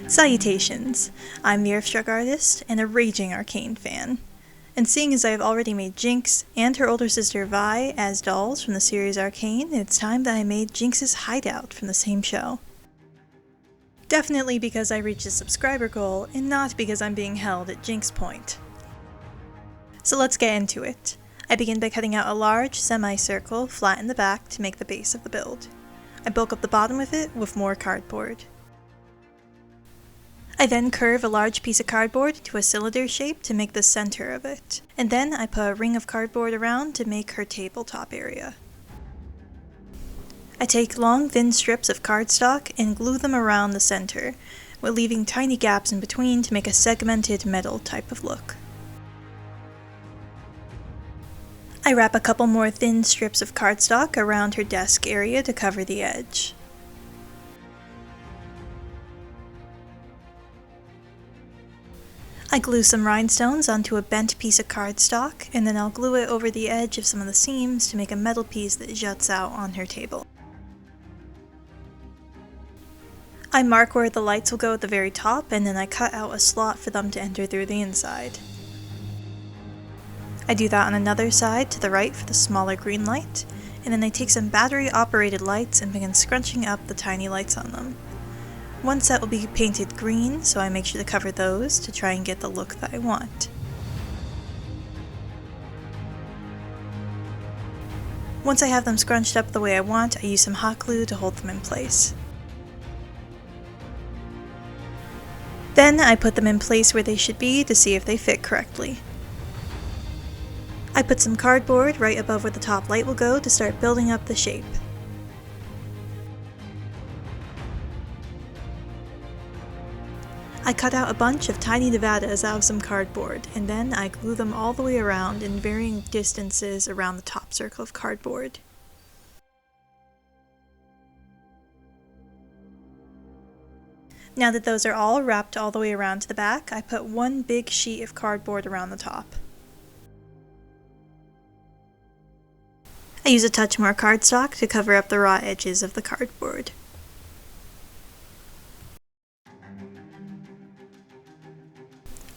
Salutations! I'm the Earthstruck Artist and a raging Arcane fan. And seeing as I have already made Jinx and her older sister Vi as dolls from the series Arcane, it's time that I made Jinx's Hideout from the same show. Definitely because I reached a subscriber goal, and not because I'm being held at Jinx Point. So let's get into it. I begin by cutting out a large semicircle flat in the back to make the base of the build. I bulk up the bottom of it with more cardboard. I then curve a large piece of cardboard to a cylinder shape to make the center of it, and then I put a ring of cardboard around to make her tabletop area. I take long thin strips of cardstock and glue them around the center, while leaving tiny gaps in between to make a segmented metal type of look. I wrap a couple more thin strips of cardstock around her desk area to cover the edge. I glue some rhinestones onto a bent piece of cardstock, and then I'll glue it over the edge of some of the seams to make a metal piece that juts out on her table. I mark where the lights will go at the very top, and then I cut out a slot for them to enter through the inside. I do that on another side to the right for the smaller green light, and then I take some battery-operated lights and begin scrunching up the tiny lights on them. One set will be painted green, so I make sure to cover those to try and get the look that I want. Once I have them scrunched up the way I want, I use some hot glue to hold them in place. Then I put them in place where they should be to see if they fit correctly. I put some cardboard right above where the top light will go to start building up the shape. I cut out a bunch of tiny Nevadas out of some cardboard, and then I glue them all the way around in varying distances around the top circle of cardboard. Now that those are all wrapped all the way around to the back, I put one big sheet of cardboard around the top. I use a touch more cardstock to cover up the raw edges of the cardboard.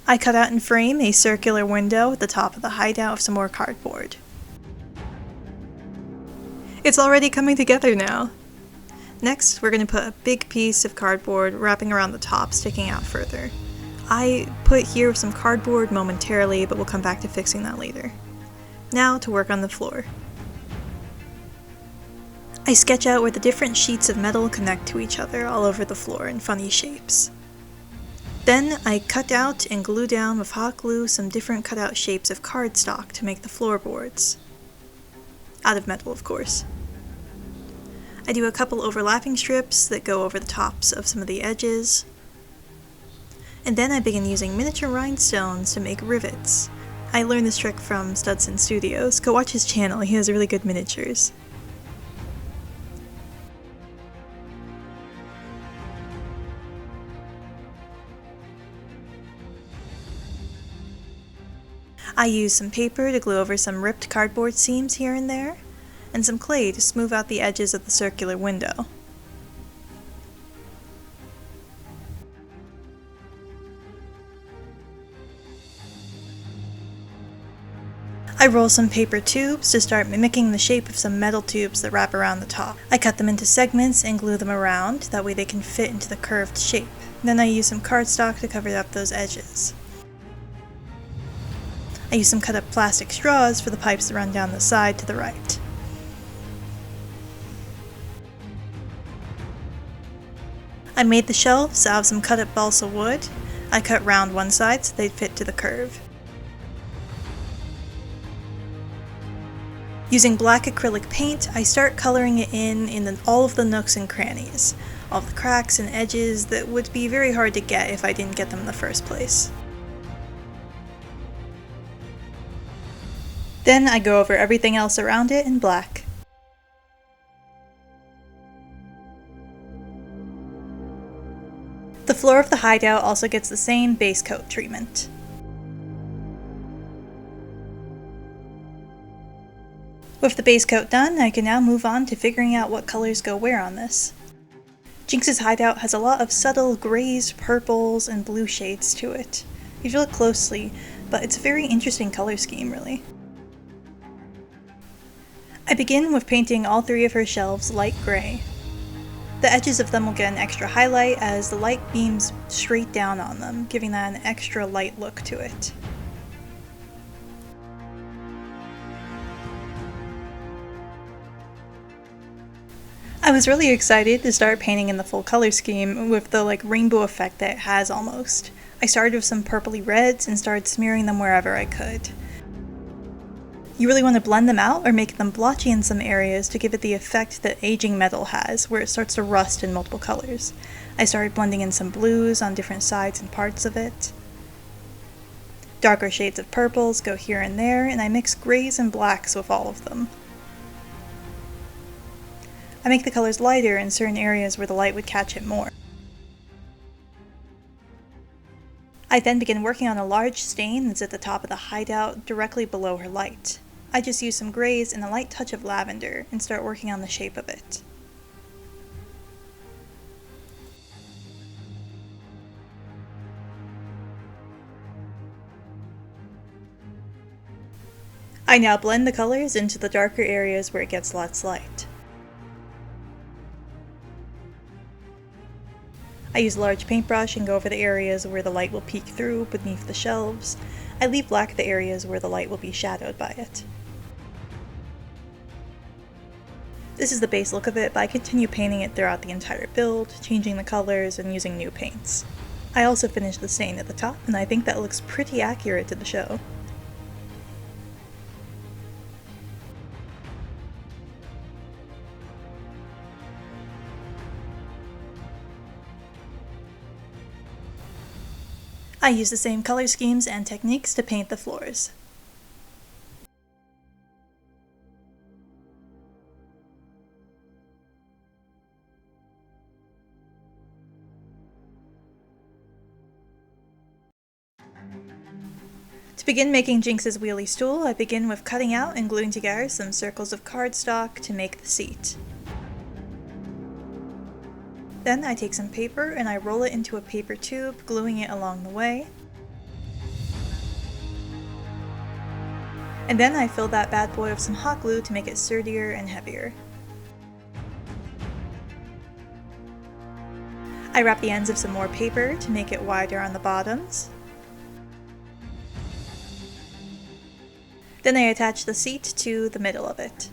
I cut out and frame a circular window at the top of the hideout with some more cardboard. It's already coming together now! Next, we're going to put a big piece of cardboard wrapping around the top, sticking out further. I put here some cardboard momentarily, but we'll come back to fixing that later. Now to work on the floor. I sketch out where the different sheets of metal connect to each other all over the floor in funny shapes. Then I cut out and glue down with hot glue some different cutout shapes of cardstock to make the floorboards. Out of metal, of course. I do a couple overlapping strips that go over the tops of some of the edges. And then I begin using miniature rhinestones to make rivets. I learned this trick from Studson Studios. Go watch his channel, he has really good miniatures. I use some paper to glue over some ripped cardboard seams here and there, and some clay to smooth out the edges of the circular window. I roll some paper tubes to start mimicking the shape of some metal tubes that wrap around the top. I cut them into segments and glue them around, that way they can fit into the curved shape. Then I use some cardstock to cover up those edges. I use some cut up plastic straws for the pipes that run down the side to the right. I made the shelves out of some cut up balsa wood. I cut round one side so they'd fit to the curve. Using black acrylic paint, I start coloring it in all of the nooks and crannies, all of the cracks and edges that would be very hard to get if I didn't get them in the first place. Then I go over everything else around it in black. The floor of the hideout also gets the same base coat treatment. With the base coat done, I can now move on to figuring out what colors go where on this. Jinx's hideout has a lot of subtle grays, purples, and blue shades to it. If you look closely, but it's a very interesting color scheme, really. I begin with painting all three of her shelves light gray. The edges of them will get an extra highlight as the light beams straight down on them, giving that an extra light look to it. I was really excited to start painting in the full color scheme with the rainbow effect that it has almost. I started with some purpley reds and started smearing them wherever I could. You really want to blend them out or make them blotchy in some areas to give it the effect that aging metal has, where it starts to rust in multiple colors. I started blending in some blues on different sides and parts of it. Darker shades of purples go here and there, and I mix grays and blacks with all of them. I make the colors lighter in certain areas where the light would catch it more. I then begin working on a large stain that's at the top of the hideout, directly below her light. I just use some grays and a light touch of lavender and start working on the shape of it. I now blend the colors into the darker areas where it gets less light. I use a large paintbrush and go over the areas where the light will peek through beneath the shelves. I leave black the areas where the light will be shadowed by it. This is the base look of it, but I continue painting it throughout the entire build, changing the colors and using new paints. I also finished the stain at the top, and I think that looks pretty accurate to the show. I use the same color schemes and techniques to paint the floors. To begin making Jinx's wheelie stool, I begin with cutting out and gluing together some circles of cardstock to make the seat. Then I take some paper and I roll it into a paper tube, gluing it along the way. And then I fill that bad boy with some hot glue to make it sturdier and heavier. I wrap the ends of some more paper to make it wider on the bottoms. Then I attach the seat to the middle of it.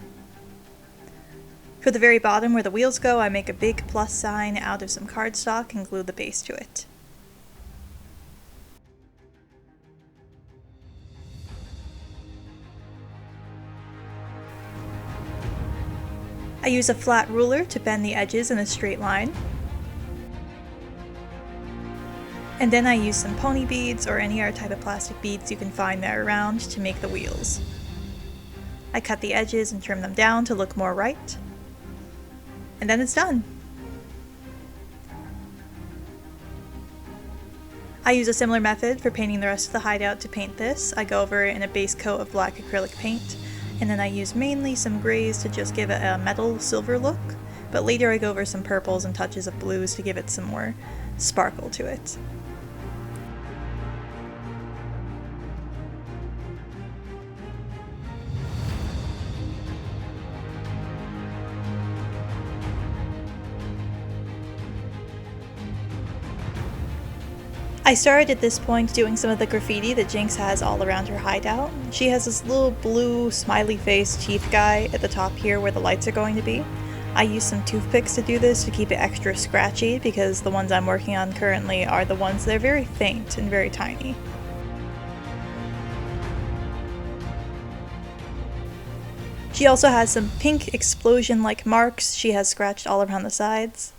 For the very bottom where the wheels go, I make a big plus sign out of some cardstock and glue the base to it. I use a flat ruler to bend the edges in a straight line. And then I use some pony beads or any other type of plastic beads you can find there around to make the wheels. I cut the edges and trim them down to look more right. And then it's done. I use a similar method for painting the rest of the hideout to paint this. I go over it in a base coat of black acrylic paint, and then I use mainly some grays to just give it a metal silver look, but later I go over some purples and touches of blues to give it some more sparkle to it. I started at this point doing some of the graffiti that Jinx has all around her hideout. She has this little blue smiley face teeth guy at the top here where the lights are going to be. I use some toothpicks to do this to keep it extra scratchy because the ones I'm working on currently are the ones that are very faint and very tiny. She also has some pink explosion-like marks she has scratched all around the sides.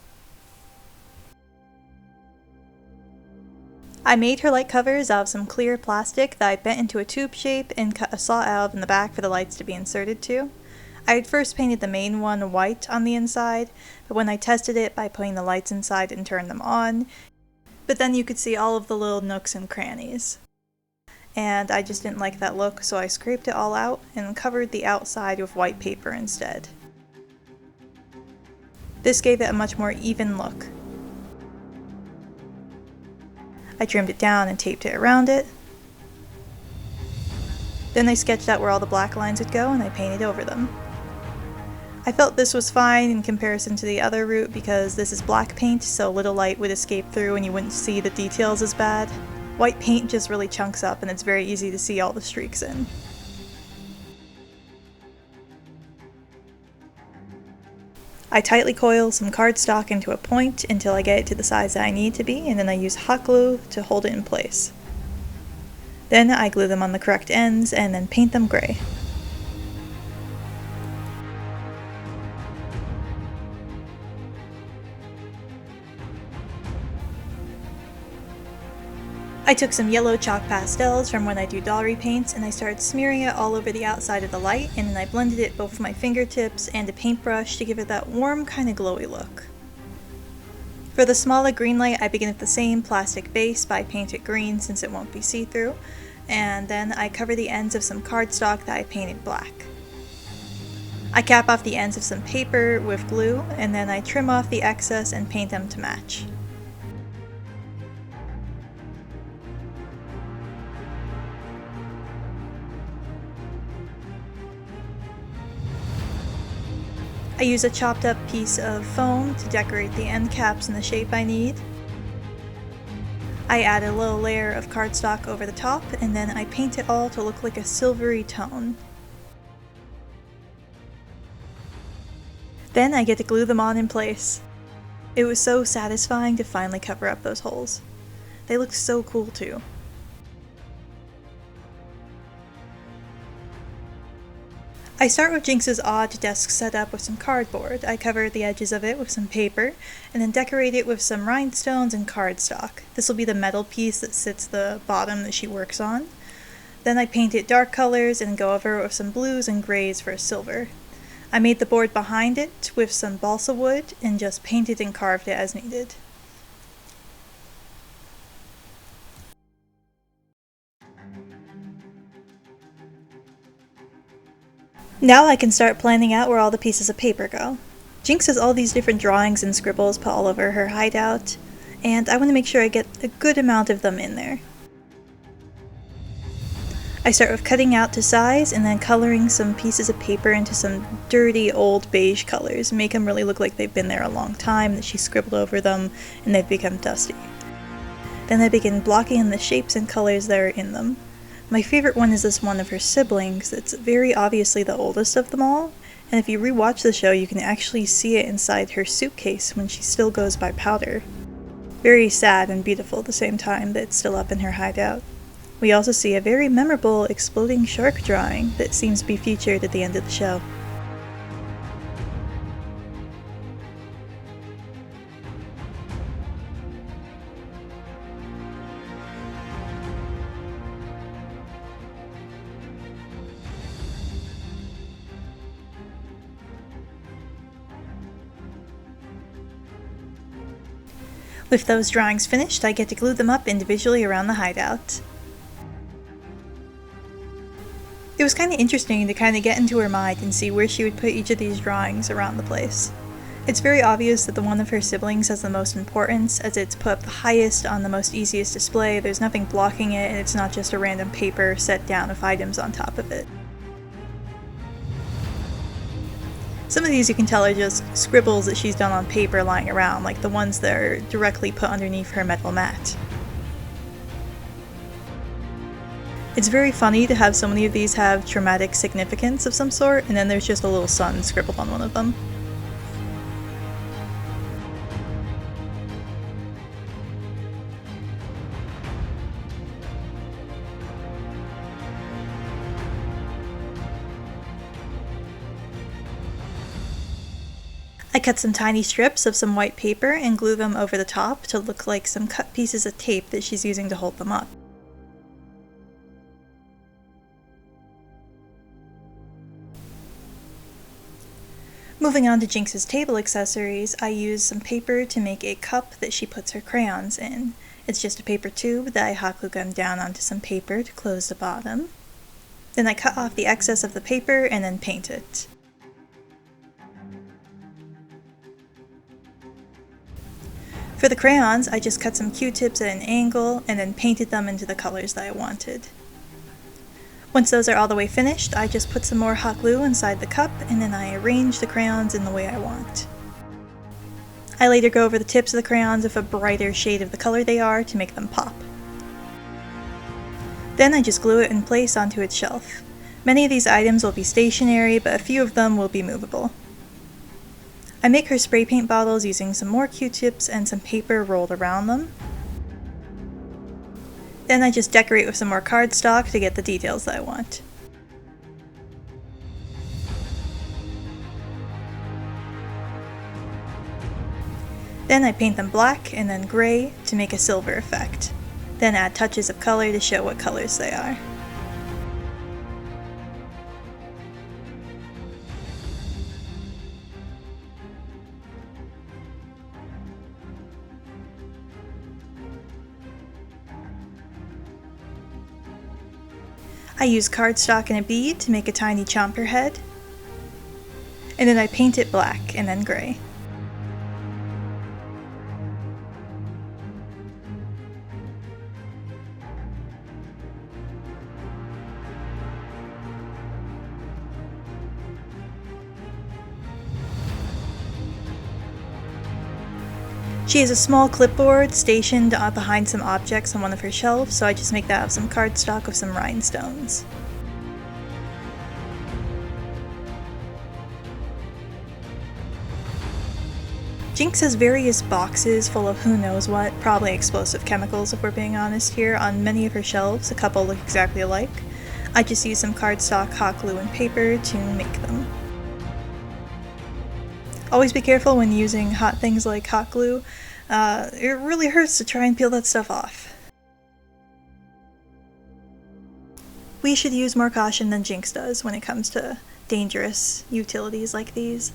I made her light covers out of some clear plastic that I bent into a tube shape and cut a slot out in the back for the lights to be inserted to. I had first painted the main one white on the inside, but when I tested it by putting the lights inside and turned them on, but then you could see all of the little nooks and crannies. And I just didn't like that look, so I scraped it all out and covered the outside with white paper instead. This gave it a much more even look. I trimmed it down and taped it around it. Then I sketched out where all the black lines would go and I painted over them. I felt this was fine in comparison to the other route because this is black paint, so little light would escape through and you wouldn't see the details as bad. White paint just really chunks up and it's very easy to see all the streaks in. I tightly coil some cardstock into a point until I get it to the size that I need to be, and then I use hot glue to hold it in place. Then I glue them on the correct ends and then paint them gray. I took some yellow chalk pastels from when I do doll repaints and I started smearing it all over the outside of the light, and then I blended it both with my fingertips and a paintbrush to give it that warm kind of glowy look. For the smaller green light, I begin with the same plastic base, but I paint it green since it won't be see-through, and then I cover the ends of some cardstock that I painted black. I cap off the ends of some paper with glue, and then I trim off the excess and paint them to match. I use a chopped up piece of foam to decorate the end caps in the shape I need. I add a little layer of cardstock over the top, and then I paint it all to look like a silvery tone. Then I get to glue them on in place. It was so satisfying to finally cover up those holes. They look so cool too. I start with Jinx's odd desk setup with some cardboard. I cover the edges of it with some paper, and then decorate it with some rhinestones and cardstock. This will be the metal piece that sits the bottom that she works on. Then I paint it dark colors and go over it with some blues and grays for a silver. I made the board behind it with some balsa wood and just painted and carved it as needed. Now I can start planning out where all the pieces of paper go. Jinx has all these different drawings and scribbles put all over her hideout, and I want to make sure I get a good amount of them in there. I start with cutting out to size and then coloring some pieces of paper into some dirty old beige colors, make them really look like they've been there a long time, that she scribbled over them and they've become dusty. Then I begin blocking in the shapes and colors that are in them. My favorite one is this one of her siblings. It's very obviously the oldest of them all, and if you rewatch the show you can actually see it inside her suitcase when she still goes by Powder. Very sad and beautiful at the same time that it's still up in her hideout. We also see a very memorable exploding shark drawing that seems to be featured at the end of the show. With those drawings finished, I get to glue them up individually around the hideout. It was kind of interesting to kind of get into her mind and see where she would put each of these drawings around the place. It's very obvious that the one of her siblings has the most importance, as it's put up the highest on the most easiest display. There's nothing blocking it, and it's not just a random paper set down with items on top of it. Some of these you can tell are just scribbles that she's done on paper lying around, like the ones that are directly put underneath her metal mat. It's very funny to have so many of these have traumatic significance of some sort, and then there's just a little sun scribbled on one of them. I cut some tiny strips of some white paper and glue them over the top to look like some cut pieces of tape that she's using to hold them up. Moving on to Jinx's table accessories, I use some paper to make a cup that she puts her crayons in. It's just a paper tube that I hot glue gun down onto some paper to close the bottom. Then I cut off the excess of the paper and then paint it. For the crayons, I just cut some Q-tips at an angle and then painted them into the colors that I wanted. Once those are all the way finished, I just put some more hot glue inside the cup and then I arrange the crayons in the way I want. I later go over the tips of the crayons with a brighter shade of the color they are to make them pop. Then I just glue it in place onto its shelf. Many of these items will be stationary, but a few of them will be movable. I make her spray paint bottles using some more Q-tips and some paper rolled around them. Then I just decorate with some more cardstock to get the details that I want. Then I paint them black and then gray to make a silver effect. Then add touches of color to show what colors they are. I use cardstock and a bead to make a tiny chomper head, and then I paint it black and then gray. She has a small clipboard stationed behind some objects on one of her shelves, so I just make that out of some cardstock with some rhinestones. Jinx has various boxes full of who knows what, probably explosive chemicals if we're being honest here, on many of her shelves. A couple look exactly alike. I just use some cardstock, hot glue, and paper to make them. Always be careful when using hot things like hot glue. It really hurts to try and peel that stuff off. We should use more caution than Jinx does when it comes to dangerous utilities like these.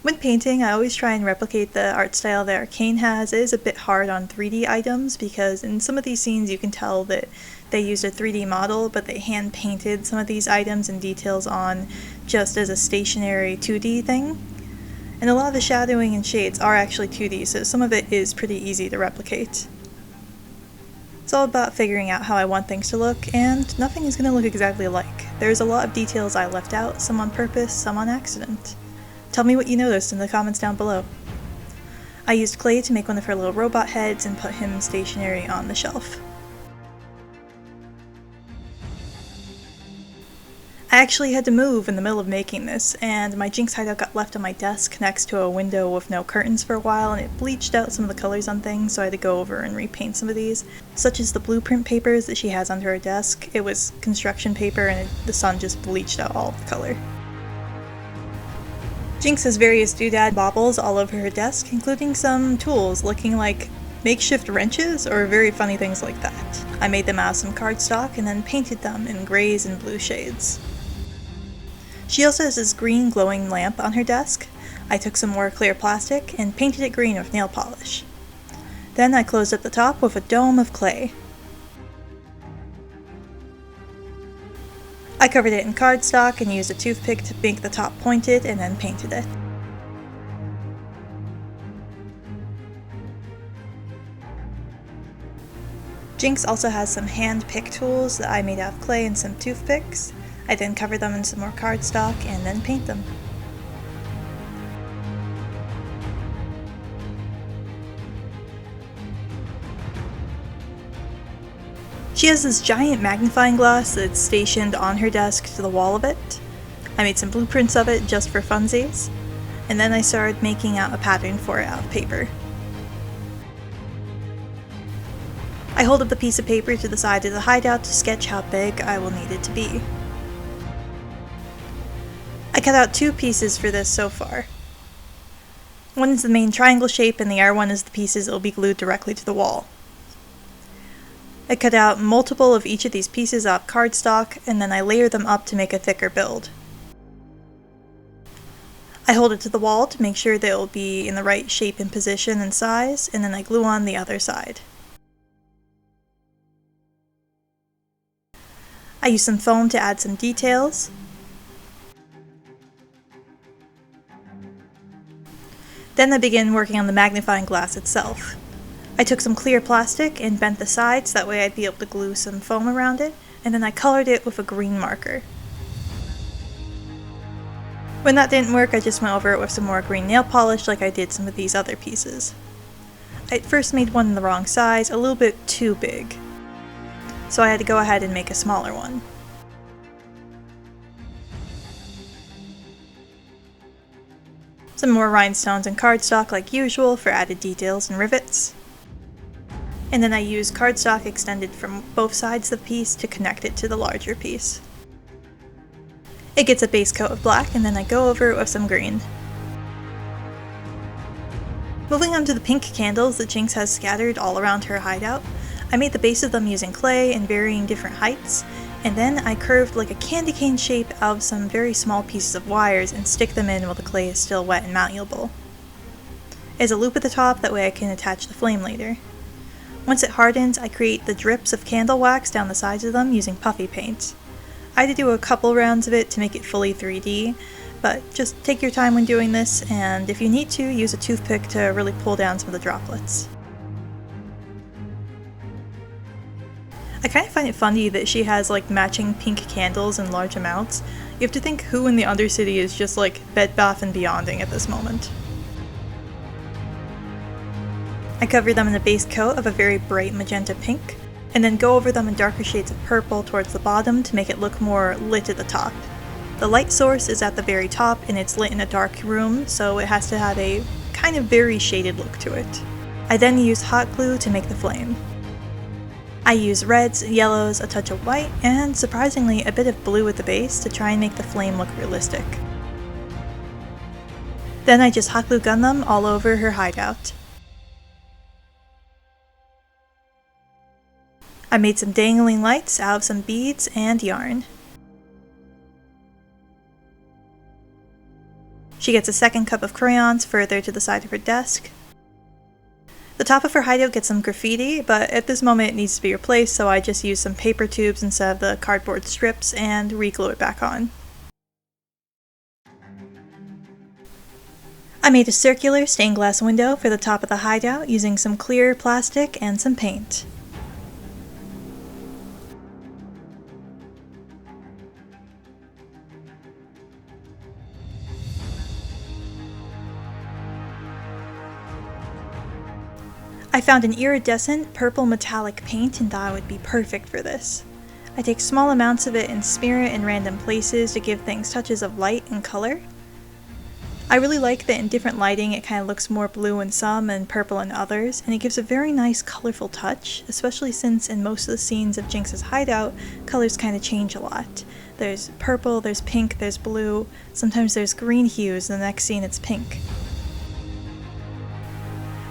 When painting, I always try and replicate the art style that Arcane has. It is a bit hard on 3D items because in some of these scenes you can tell that they used a 3D model, but they hand painted some of these items and details on just as a stationary 2D thing. And a lot of the shadowing and shades are actually 2D, so some of it is pretty easy to replicate. It's all about figuring out how I want things to look, and nothing is going to look exactly alike. There's a lot of details I left out, some on purpose, some on accident. Tell me what you noticed in the comments down below. I used clay to make one of her little robot heads and put him stationary on the shelf. I actually had to move in the middle of making this, and my Jinx hideout got left on my desk next to a window with no curtains for a while, and it bleached out some of the colors on things, so I had to go over and repaint some of these, such as the blueprint papers that she has under her desk. It was construction paper, and the sun just bleached out all of the color. Jinx has various doodad baubles all over her desk, including some tools looking like makeshift wrenches or very funny things like that. I made them out of some cardstock and then painted them in grays and blue shades. She also has this green glowing lamp on her desk. I took some more clear plastic and painted it green with nail polish. Then I closed up the top with a dome of clay. I covered it in cardstock and used a toothpick to make the top pointed and then painted it. Jinx also has some hand pick tools that I made out of clay and some toothpicks. I then cover them in some more cardstock and then paint them. She has this giant magnifying glass that's stationed on her desk to the wall of it. I made some blueprints of it just for funsies, and then I started making out a pattern for it out of paper. I hold up the piece of paper to the side of the hideout to sketch how big I will need it to be. I cut out two pieces for this so far. One is the main triangle shape and the other one is the pieces that will be glued directly to the wall. I cut out multiple of each of these pieces out of cardstock and then I layer them up to make a thicker build. I hold it to the wall to make sure that it will be in the right shape and position and size, and then I glue on the other side. I use some foam to add some details. Then I began working on the magnifying glass itself. I took some clear plastic and bent the sides, that way I'd be able to glue some foam around it, and then I colored it with a green marker. When that didn't work, I just went over it with some more green nail polish like I did some of these other pieces. I first made one in the wrong size, a little bit too big, so I had to go ahead and make a smaller one. Some more rhinestones and cardstock like usual for added details and rivets. And then I used cardstock extended from both sides of the piece to connect it to the larger piece. It gets a base coat of black, and then I go over it with some green. Moving on to the pink candles that Jinx has scattered all around her hideout, I made the base of them using clay in varying different heights, and then I curved like a candy cane shape out of some very small pieces of wires and stick them in while the clay is still wet and malleable. There's a loop at the top, that way I can attach the flame later. Once it hardens, I create the drips of candle wax down the sides of them using puffy paint. I had to do a couple rounds of it to make it fully 3D, but just take your time when doing this, and if you need to, use a toothpick to really pull down some of the droplets. I kind of find it funny that she has like matching pink candles in large amounts. You have to think who in the Undercity is just like Bed Bath & Beyonding at this moment. I cover them in a base coat of a very bright magenta pink, and then go over them in darker shades of purple towards the bottom to make it look more lit at the top. The light source is at the very top and it's lit in a dark room, so it has to have a kind of very shaded look to it. I then use hot glue to make the flame. I use reds, yellows, a touch of white, and surprisingly a bit of blue at the base to try and make the flame look realistic. Then I just hot glue gun them all over her hideout. I made some dangling lights out of some beads and yarn. She gets a second cup of crayons further to the side of her desk. The top of her hideout gets some graffiti, but at this moment it needs to be replaced, so I just use some paper tubes instead of the cardboard strips and re-glue it back on. I made a circular stained glass window for the top of the hideout using some clear plastic and some paint. I found an iridescent purple metallic paint and thought it would be perfect for this. I take small amounts of it and smear it in random places to give things touches of light and color. I really like that in different lighting it kind of looks more blue in some and purple in others, and it gives a very nice colorful touch, especially since in most of the scenes of Jinx's hideout, colors kind of change a lot. There's purple, there's pink, there's blue, sometimes there's green hues, and the next scene it's pink.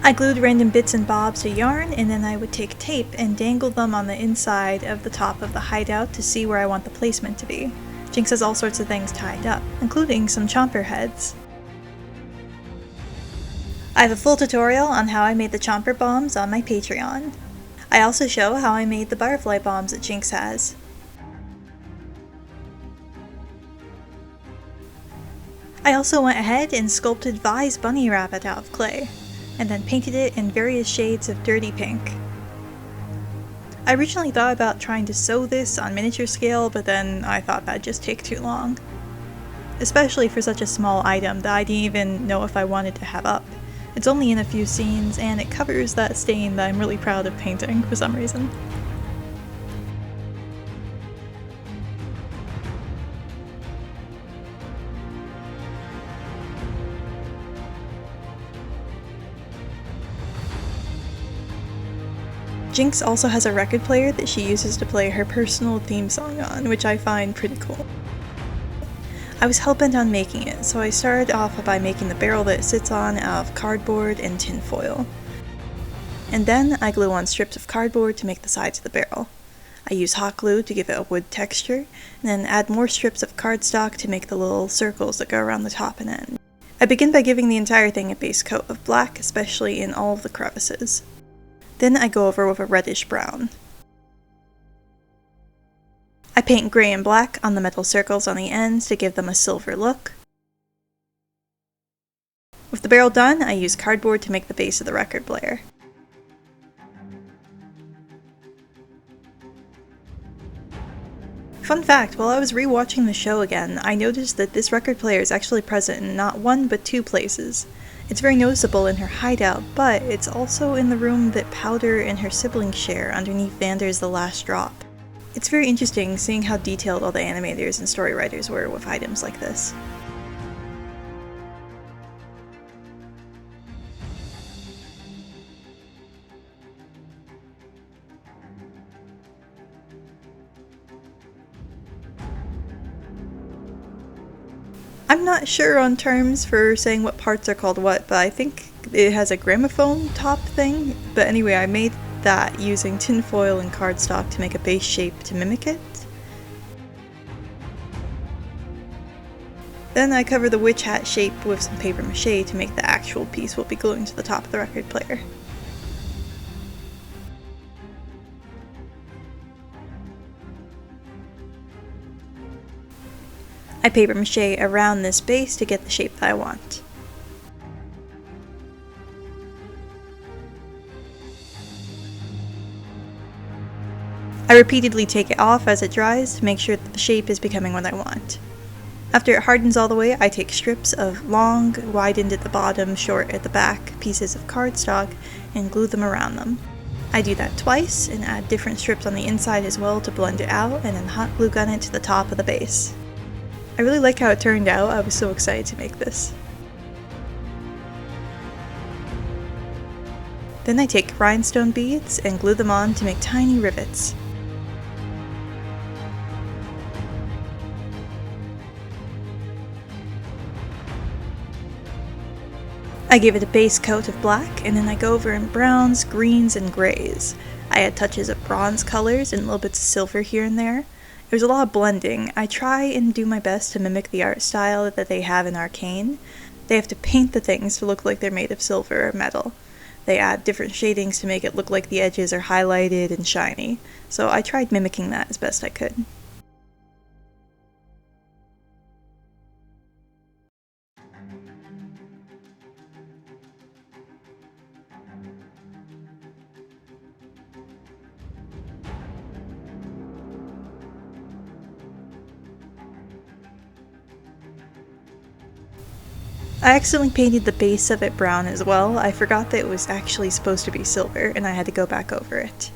I glued random bits and bobs to yarn, and then I would take tape and dangle them on the inside of the top of the hideout to see where I want the placement to be. Jinx has all sorts of things tied up, including some chomper heads. I have a full tutorial on how I made the chomper bombs on my Patreon. I also show how I made the butterfly bombs that Jinx has. I also went ahead and sculpted Vi's bunny rabbit out of clay, and then painted it in various shades of dirty pink. I originally thought about trying to sew this on miniature scale, but then I thought that'd just take too long. Especially for such a small item that I didn't even know if I wanted to have up. It's only in a few scenes, and it covers that stain that I'm really proud of painting for some reason. Jinx also has a record player that she uses to play her personal theme song on, which I find pretty cool. I was hellbent on making it, so I started off by making the barrel that it sits on out of cardboard and tin foil. And then I glue on strips of cardboard to make the sides of the barrel. I use hot glue to give it a wood texture, and then add more strips of cardstock to make the little circles that go around the top and end. I begin by giving the entire thing a base coat of black, especially in all of the crevices. Then I go over with a reddish brown. I paint gray and black on the metal circles on the ends to give them a silver look. With With the barrel done, I use cardboard to make the base of the record player. Fun fact, while I was rewatching the show again, I noticed that this record player is actually present in not one but two places. It's very noticeable in her hideout, but it's also in the room that Powder and her siblings share underneath Vander's The Last Drop. It's very interesting seeing how detailed all the animators and story writers were with items like this. I'm not sure on terms for saying what parts are called what, but I think it has a gramophone top thing. But anyway, I made that using tinfoil and cardstock to make a base shape to mimic it. Then I cover the witch hat shape with some paper mache to make the actual piece we'll be gluing to the top of the record player. I paper mache around this base to get the shape that I want. I repeatedly take it off as it dries to make sure that the shape is becoming what I want. After it hardens all the way, I take strips of long, widened at the bottom, short at the back pieces of cardstock and glue them around them. I do that twice and add different strips on the inside as well to blend it out, and then hot glue gun it to the top of the base. I really like how it turned out. I was so excited to make this. Then I take rhinestone beads and glue them on to make tiny rivets. I give it a base coat of black, and then I go over in browns, greens, and grays. I add touches of bronze colors and little bits of silver here and there. There's a lot of blending. I try and do my best to mimic the art style that they have in Arcane. They have to paint the things to look like they're made of silver or metal. They add different shadings to make it look like the edges are highlighted and shiny. So I tried mimicking that as best I could. I accidentally painted the base of it brown as well. I forgot that it was actually supposed to be silver, and I had to go back over it.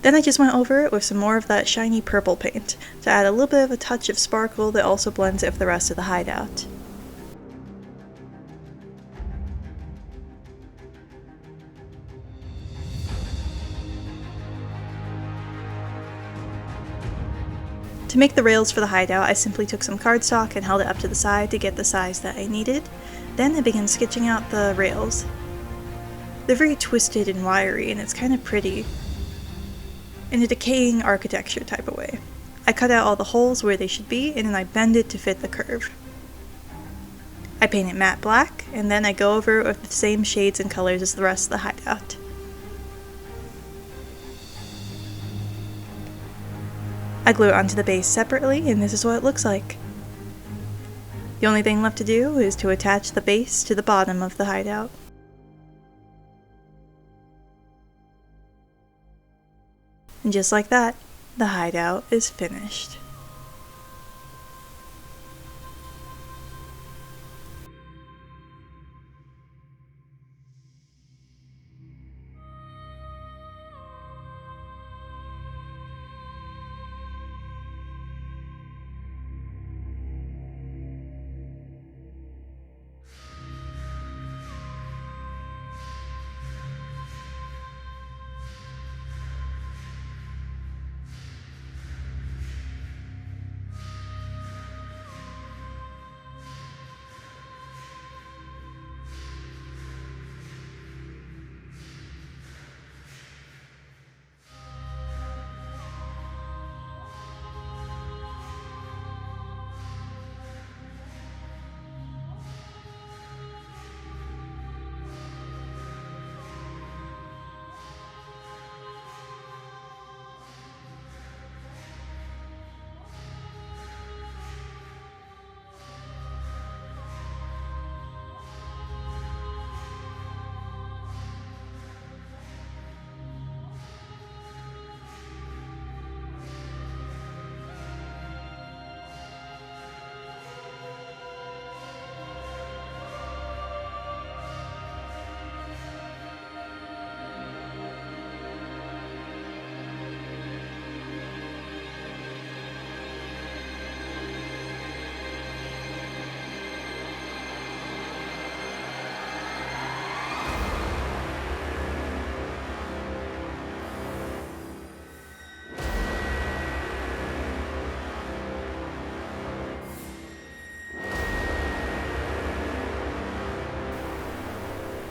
Then I just went over it with some more of that shiny purple paint to add a little bit of a touch of sparkle that also blends it with the rest of the hideout. To make the rails for the hideout, I simply took some cardstock and held it up to the side to get the size that I needed. Then I began sketching out the rails. They're very twisted and wiry, and it's kind of pretty, in a decaying architecture type of way. I cut out all the holes where they should be, and then I bend it to fit the curve. I paint it matte black, and then I go over it with the same shades and colors as the rest of the hideout. I glue it onto the base separately, and this is what it looks like. The only thing left to do is to attach the base to the bottom of the hideout. And just like that, the hideout is finished.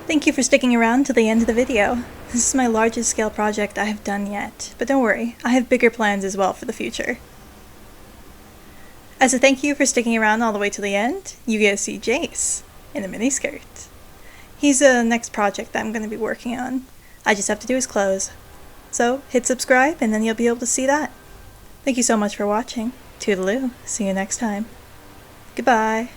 Thank you for sticking around to the end of the video. This is my largest scale project I have done yet, but don't worry, I have bigger plans as well for the future. As a thank you for sticking around all the way to the end, you get to see Jace in a miniskirt. He's the next project that I'm going to be working on. I just have to do his clothes. So hit subscribe and then you'll be able to see that. Thank you so much for watching. Toodaloo. See you next time. Goodbye.